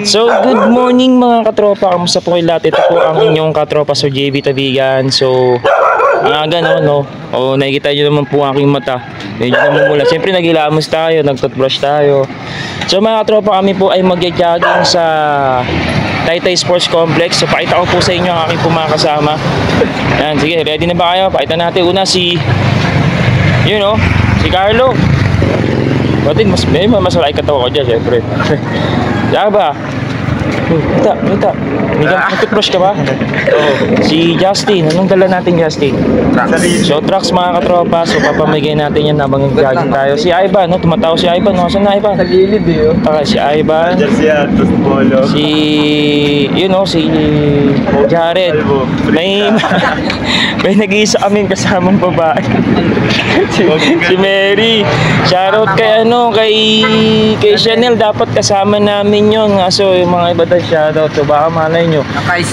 So, good morning mga katropa. Kamusta po kayo lahat? Ito po ang inyong katropa Sir JB Tabigan. So, no? O, nakikita nyo naman po aking mata. Medyo namumula. Siyempre, naghilamos tayo, nag-toothbrush tayo. So, mga katropa, kami po ay mag-jogging sa Taytay Sports Complex. So, pakita ko po sa inyo ang aking mga kasama. Yan, sige, ready na ba kayo? Pakita natin una si, si Carlo. Batin, mas malay katawa ko dyan, syempre. Diyan ba? Ito. Nag-toothbrush ka ba? Si Justin. Anong dala natin, Justin? Trucks. So, trucks mga katropa. So, papamigay natin yan habang nag-jogging tayo. Si Ivan, no? Tumatawa si Ivan, no? Saan na Ivan? Sa gilid, Okay, si Ivan. Si, si Jared. May nag-iisa kaming kasamang babae. si Mary. Shoutout kay Chanel. Dapat kasama namin yun. So, yung mga iba tayo shoutout. So, baka malay nyo,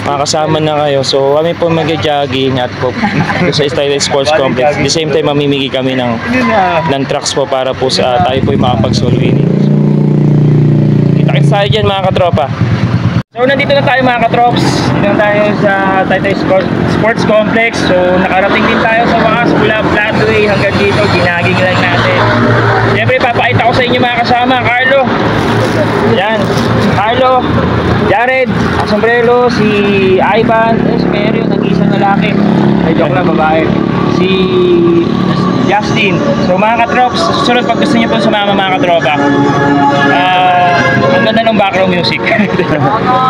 makakasama na kayo. So, kami po mag-jogging at po sa Taytay Sports Complex. At the same time, mamimigay kami ng trucks po para po sa tayo po yung makapag-solo winning. Kita-kits tayo dyan mga katropa. So, nandito na tayo mga katrops. Dito na tayo sa Taytay Sports Complex. So, nakarating din tayo sa wakas mula Flatway hanggang dito. Ginaging lang natin. Siyempre, papakita ko sa inyo mga kasama. Carlo. Yan. Carlo. Jared. Ang sombrero. Si Ivan. Si Mary. Nag-iisang lalaki. Ay, joke lang, babae. Si Justin. So, mga katrops, susunod pag gusto niyo po sumama mga katropa. Ang ganda ng background music.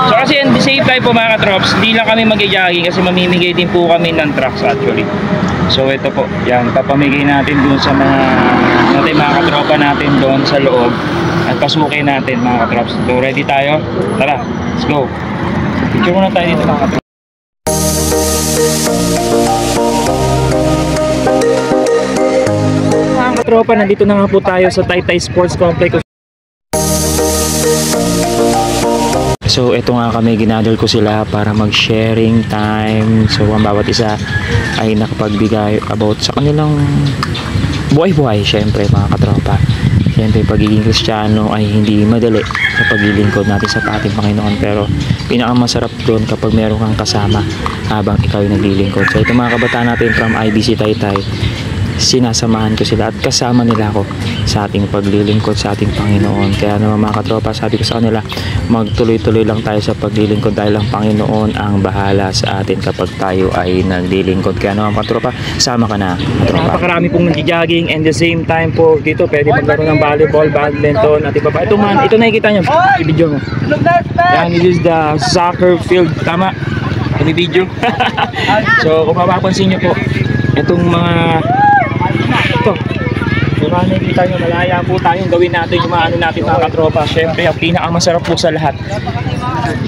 So kasi at the same time po mga katrops, hindi lang kami mag-jogging kasi mamimigay din po kami ng trucks actually. So ito po, yan, papamigay natin dun sa mga katropa natin doon sa loob at pasukin natin mga katrops. So ready tayo? Tara, let's go. Picture muna tayo dito mga katrops. Mga katropa, nandito na nga po tayo sa Taytay Sports Complex. So ito nga kami, ginadal ko sila para mag-sharing time. So ang bawat isa ay nakapagbigay about sa kanilang buhay-buhay. Syempre mga katropa, syempre pagiging Kristiyano ay hindi madali sa paglilingkod natin sa ating Panginoon. Pero pinakamasarap doon kapag meron kang kasama habang ikaw ay naglilingkod. So ito mga kabataan natin from IBC Taytay, sinasamahan ko sila at kasama nila ako sa ating paglilingkod sa ating Panginoon. Kaya naman mga katropa, sabi ko sa kanila, magtuloy-tuloy lang tayo sa paglilingkod dahil ang Panginoon ang bahala sa atin kapag tayo ay naglilingkod. Kaya naman mga katropa, sama ka na katropa. Napakarami pong nag-jogging and the same time po dito pwede magkaroon ng volleyball, badminton at iba pa. Ito nakikita nyo, i-video mo. Yan, this is the soccer field. Tama? Ini-video. So kung mapapansin nyo po, itong mga ito, kung nakikita nyo, malaya po tayong gawin natin yung maano natin mga katropa. Siyempre, ang pinakamasarap po sa lahat,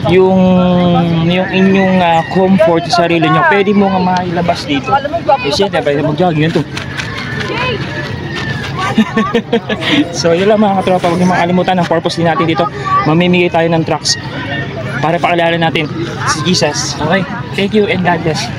yung inyong comfort sa sarili nyo, pwede mo nga mailabas dito. Kasi pwede mag-jogging yun to. So yun lang mga katropa, huwag nyo makalimutan ang purpose din natin dito. Mamimigay tayo ng trucks para pakilala natin si Jesus. Okay, thank you and God bless.